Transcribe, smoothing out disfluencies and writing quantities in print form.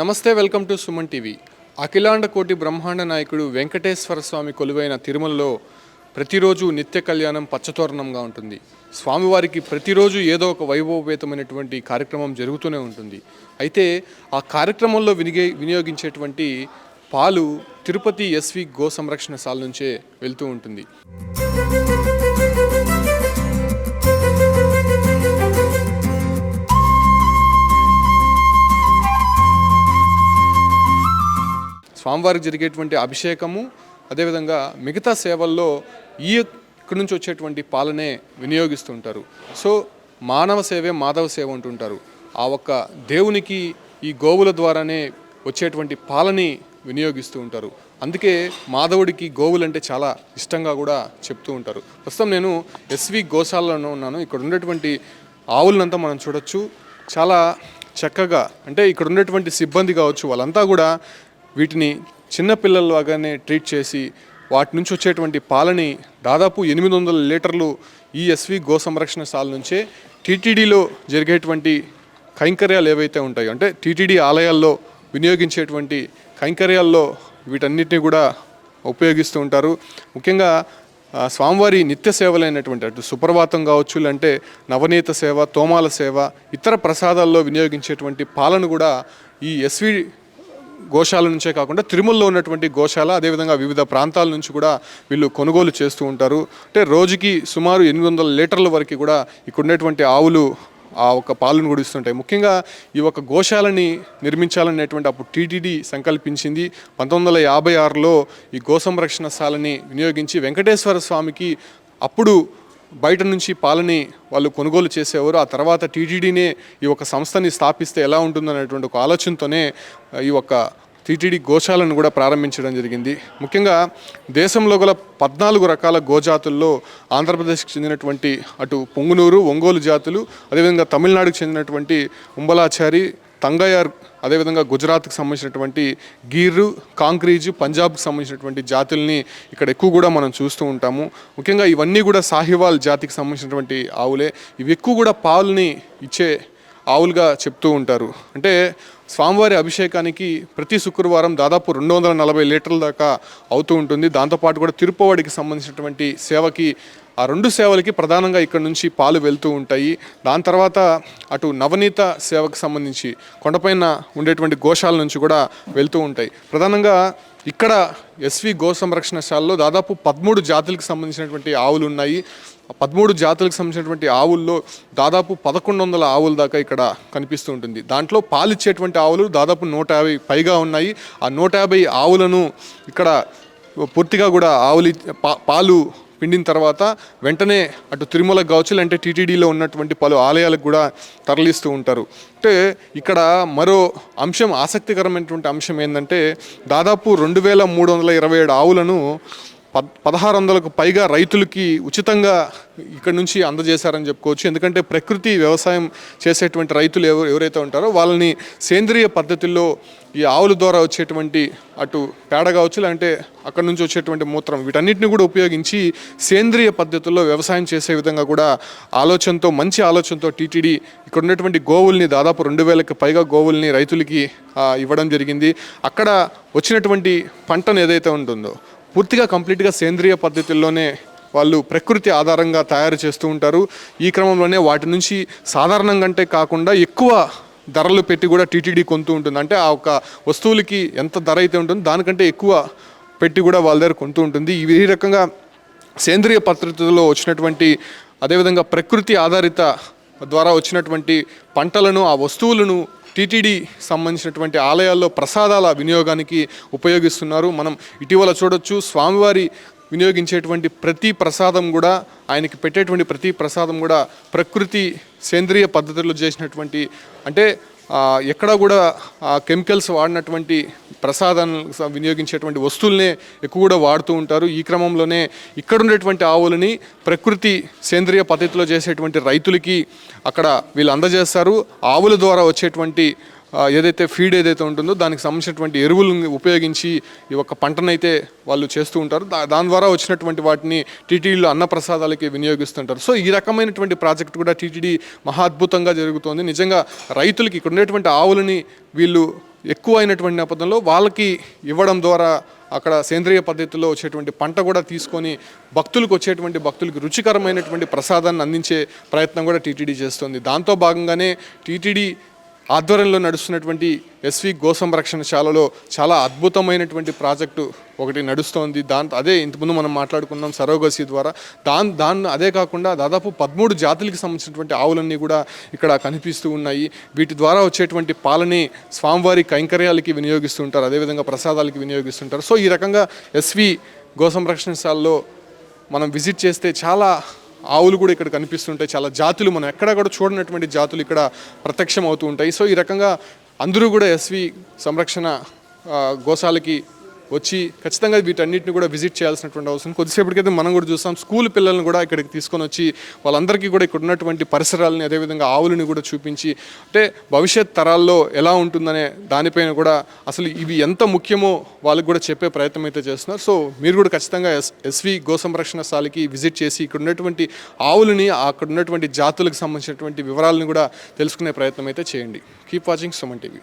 నమస్తే, welcome to Suman TV. అఖిలాండ కోటి బ్రహ్మాండ నాయకుడు వెంకటేశ్వర స్వామి కొలువైన తిరుమలలో ప్రతిరోజు నిత్య కళ్యాణం పచ్చతోరణంగా ఉంటుంది. స్వామివారికి ప్రతిరోజు ఏదో ఒక వైభవపేతమైనటువంటి కార్యక్రమం జరుగుతూనే ఉంటుంది. అయితే ఆ కార్యక్రమంలో వినియోగించేటువంటి పాలు తిరుపతి ఎస్వి గో సంరక్షణశాల నుంచే వెళ్తూ ఉంటుంది. స్వామివారికి జరిగేటువంటి అభిషేకము, అదేవిధంగా మిగతా సేవల్లో ఇక్కడి నుంచి వచ్చేటువంటి పాలనే వినియోగిస్తుంటారు. సో మానవ సేవే మాధవ సేవ అంటుంటారు. ఆ ఒక్క దేవునికి ఈ గోవుల ద్వారానే వచ్చేటువంటి పాలని వినియోగిస్తూ ఉంటారు. అందుకే మాధవుడికి గోవులు అంటే చాలా ఇష్టంగా కూడా చెప్తూ ఉంటారు. ప్రస్తుతం నేను ఎస్వి గోశాలలో ఉన్నాను. ఇక్కడ ఉన్నటువంటి ఆవులనంతా మనం చూడొచ్చు. చాలా చక్కగా, అంటే ఇక్కడ ఉన్నటువంటి సిబ్బంది కావచ్చు, వాళ్ళంతా కూడా వీటిని చిన్నపిల్లల్లాగానే ట్రీట్ చేసి వాటి నుంచి వచ్చేటువంటి పాలని దాదాపు 800 లీటర్లు ఈ ఎస్వి గో సంరక్షణశాల నుంచే టీటీడీలో జరిగేటువంటి కైంకర్యాలు ఏవైతే ఉంటాయో, అంటే టీటీడీ ఆలయాల్లో వినియోగించేటువంటి కైంకర్యాల్లో వీటన్నిటిని కూడా ఉపయోగిస్తూ ఉంటారు. ముఖ్యంగా స్వామివారి నిత్య సేవలైనటువంటి అటు సుప్రభాతం కావచ్చు, లేదంటే నవనీత సేవ, తోమాల సేవ, ఇతర ప్రసాదాల్లో వినియోగించేటువంటి పాలను కూడా ఈ ఎస్వి గోశాల నుంచే కాకుండా తిరుమలలో ఉన్నటువంటి గోశాల, అదేవిధంగా వివిధ ప్రాంతాల నుంచి కూడా వీళ్ళు కొనుగోలు చేస్తూ ఉంటారు. అంటే రోజుకి సుమారు 800 లీటర్ల వరకు కూడా ఇక్కడ ఉన్నటువంటి ఆవులు ఆ ఒక పాలను కూడా ఇస్తుంటాయి. ముఖ్యంగా ఈ ఒక గోశాలని నిర్మించాలనేటువంటి అప్పుడు టీటీడీ సంకల్పించింది. 1956లో ఈ గో సంరక్షణశాలని వినియోగించి వెంకటేశ్వర స్వామికి అప్పుడు బయట నుంచి పాలని వాళ్ళు కొనుగోలు చేసేవారు. ఆ తర్వాత టీటీడీనే ఈ ఒక సంస్థని స్థాపిస్తే ఎలా ఉంటుందనేటువంటి ఒక ఆలోచనతోనే ఈ ఒక టీటీడీ గోశాలను కూడా ప్రారంభించడం జరిగింది. ముఖ్యంగా దేశంలో గల 14 రకాల గోజాతుల్లో ఆంధ్రప్రదేశ్కి చెందినటువంటి అటు పొంగునూరు, ఒంగోలు జాతులు, అదేవిధంగా తమిళనాడుకు చెందినటువంటి ఉంబలాచారి, తంగయార్, అదేవిధంగా గుజరాత్కి సంబంధించినటువంటి గీరు, కాంక్రీజు, పంజాబ్కి సంబంధించినటువంటి జాతుల్ని ఇక్కడ ఎక్కువ కూడా మనం చూస్తూ ఉంటాము. ముఖ్యంగా ఇవన్నీ కూడా సాహివాల్ జాతికి సంబంధించినటువంటి ఆవులే. ఇవి ఎక్కువ కూడా పాలని ఇచ్చే ఆవులుగా చెప్తూ ఉంటారు. అంటే స్వామివారి అభిషేకానికి ప్రతి శుక్రవారం దాదాపు 240 లీటర్ల దాకా అవుతూ ఉంటుంది. దాంతోపాటు కూడా తిరుపతికి సంబంధించినటువంటి సేవకి, ఆ 2 సేవలకి ప్రధానంగా ఇక్కడ నుంచి పాలు వెళ్తూ ఉంటాయి. దాని తర్వాత అటు నవనీత సేవకు సంబంధించి కొండపైన ఉండేటువంటి గోశాల నుంచి కూడా వెళ్తూ ఉంటాయి. ప్రధానంగా ఇక్కడ ఎస్వి గో సంరక్షణశాలలో దాదాపు 13 జాతులకు సంబంధించినటువంటి ఆవులు ఉన్నాయి. 13 జాతులకు సంబంధించినటువంటి ఆవుల్లో దాదాపు 1100 ఆవుల దాకా ఇక్కడ కనిపిస్తూ ఉంటుంది. దాంట్లో పాలిచ్చేటువంటి ఆవులు దాదాపు 150 పైగా ఉన్నాయి. ఆ 150 ఆవులను ఇక్కడ పూర్తిగా కూడా పాలు పిండిన తర్వాత వెంటనే అటు తిరుమలకు కావచ్చు, అంటే టీటీడీలో ఉన్నటువంటి పలు ఆలయాలకు కూడా తరలిస్తూ ఉంటారు. అంటే ఇక్కడ మరో అంశం, ఆసక్తికరమైనటువంటి అంశం ఏంటంటే దాదాపు 2327 ఆవులను 1600కు పైగా రైతులకి ఉచితంగా ఇక్కడ నుంచి అందజేశారని చెప్పుకోవచ్చు. ఎందుకంటే ప్రకృతి వ్యవసాయం చేసేటువంటి రైతులు ఎవరైతే ఉంటారో వాళ్ళని సేంద్రియ పద్ధతుల్లో ఈ ఆవుల ద్వారా వచ్చేటువంటి అటు పేడ కావచ్చు, లేదంటే అక్కడ నుంచి వచ్చేటువంటి మూత్రం, వీటన్నిటిని కూడా ఉపయోగించి సేంద్రియ పద్ధతుల్లో వ్యవసాయం చేసే విధంగా కూడా ఆలోచనతో, మంచి ఆలోచనతో టీటీడీ ఇక్కడ ఉన్నటువంటి గోవుల్ని దాదాపు 2000కి పైగా గోవుల్ని రైతులకి ఇవ్వడం జరిగింది. అక్కడ వచ్చినటువంటి పంటను ఏదైతే ఉంటుందో పూర్తిగా కంప్లీట్గా సేంద్రియ పద్ధతుల్లోనే వాళ్ళు ప్రకృతి ఆధారంగా తయారు చేస్తూ ఉంటారు. ఈ క్రమంలోనే వాటి నుంచి సాధారణంగా అంటే కాకుండా ఎక్కువ ధరలు పెట్టి కూడా టీటీడీ కొంటూ ఉంటుంది. అంటే ఆ ఒక వస్తువులకి ఎంత ధర అయితే ఉంటుందో దానికంటే ఎక్కువ పెట్టి కూడా వాళ్ళ దగ్గర కొంటూ ఉంటుంది. ఈ రకంగా సేంద్రియ పద్ధతిలో వచ్చినటువంటి, అదేవిధంగా ప్రకృతి ఆధారిత ద్వారా వచ్చినటువంటి పంటలను, ఆ వస్తువులను టీటీడీ సంబంధించినటువంటి ఆలయాల్లో ప్రసాదాల వినియోగానికి ఉపయోగిస్తున్నారు. మనం ఇటీవల చూడొచ్చు, స్వామివారి వినియోగించేటువంటి ప్రతి ప్రసాదం కూడా, ఆయనకి పెట్టేటువంటి ప్రతి ప్రసాదం కూడా ప్రకృతి సేంద్రియ పద్ధతుల్లో చేసినటువంటి, అంటే ఎక్కడా కూడా కెమికల్స్ వాడినటువంటి ప్రసాదాన్ని వినియోగించేటువంటి వస్తువులనే ఎక్కువ కూడా వాడుతూ ఉంటారు. ఈ క్రమంలోనే ఇక్కడ ఉండేటువంటి ఆవులని ప్రకృతి సేంద్రియ పద్ధతిలో చేసేటువంటి రైతులకి అక్కడ వీళ్ళు అందజేస్తారు. ఆవుల ద్వారా వచ్చేటువంటి ఏదైతే ఫీడ్ ఏదైతే ఉంటుందో దానికి సంబంధించినటువంటి ఎరువులను ఉపయోగించి ఈ ఒక పంటనైతే వాళ్ళు చేస్తూ ఉంటారు. దాని ద్వారా వచ్చినటువంటి వాటిని టీటీడీలో అన్నప్రసాదాలకి వినియోగిస్తుంటారు. సో ఈ రకమైనటువంటి ప్రాజెక్ట్ కూడా టీటీడీ మహా అద్భుతంగా జరుగుతోంది. నిజంగా రైతులకి ఇక్కడ ఉండేటువంటి ఆవులని వీళ్ళు ఎక్కువ అయినటువంటి నేపథ్యంలో వాళ్ళకి ఇవ్వడం ద్వారా అక్కడ సేంద్రియ పద్ధతిలో వచ్చేటువంటి పంట కూడా తీసుకొని భక్తులకు రుచికరమైనటువంటి ప్రసాదాన్ని అందించే ప్రయత్నం కూడా టీటీడీ చేస్తుంది. దాంతో భాగంగానే టీటీడీ ఆధ్వర్యంలో నడుస్తున్నటువంటి ఎస్వి గోసంరక్షణశాలలో చాలా అద్భుతమైనటువంటి ప్రాజెక్టు ఒకటి నడుస్తోంది. అదే ఇంతకుముందు మనం మాట్లాడుకున్నాం సరోగసి ద్వారా. అదే కాకుండా దాదాపు 13 జాతులకు సంబంధించినటువంటి ఆవులన్నీ కూడా ఇక్కడ కనిపిస్తూ ఉన్నాయి. వీటి ద్వారా వచ్చేటువంటి పాలని స్వామివారి కైంకర్యాలకి వినియోగిస్తుంటారు, అదేవిధంగా ప్రసాదాలకి వినియోగిస్తుంటారు. సో ఈ రకంగా ఎస్వి గోసంరక్షణశాలలో మనం విజిట్ చేస్తే చాలా ఆవులు కూడా ఇక్కడ కనిపిస్తుంటాయి, చాలా జాతులు మనం ఎక్కడ కూడా చూడనటువంటి జాతులు ఇక్కడ ప్రత్యక్షం అవుతూ ఉంటాయి. సో ఈ రకంగా అందరూ కూడా ఎస్వి సంరక్షణ గోశాలకి వచ్చి ఖచ్చితంగా వీటన్నిటిని కూడా విజిట్ చేయాల్సినటువంటి అవసరం. కొద్దిసేపటికైతే మనం కూడా చూస్తాం స్కూల్ పిల్లల్ని కూడా ఇక్కడికి తీసుకొని వచ్చి వాళ్ళందరికీ కూడా ఇక్కడ ఉన్నటువంటి పరిసరాలని అదేవిధంగా ఆవులని కూడా చూపించి అంటే భవిష్యత్ తరాల్లో ఎలా ఉంటుందనే దానిపైన కూడా అసలు ఇవి ఎంత ముఖ్యమో వాళ్ళకి కూడా చెప్పే ప్రయత్నం అయితే చేస్తున్నారు. సో మీరు కూడా ఖచ్చితంగా ఎస్వి గోసంరక్షణశాలకి విజిట్ చేసి ఇక్కడ ఉన్నటువంటి ఆవులని అక్కడ ఉన్నటువంటి జాతులకు సంబంధించినటువంటి వివరాలను కూడా తెలుసుకునే ప్రయత్నం అయితే చేయండి. Keep watching Suman TV.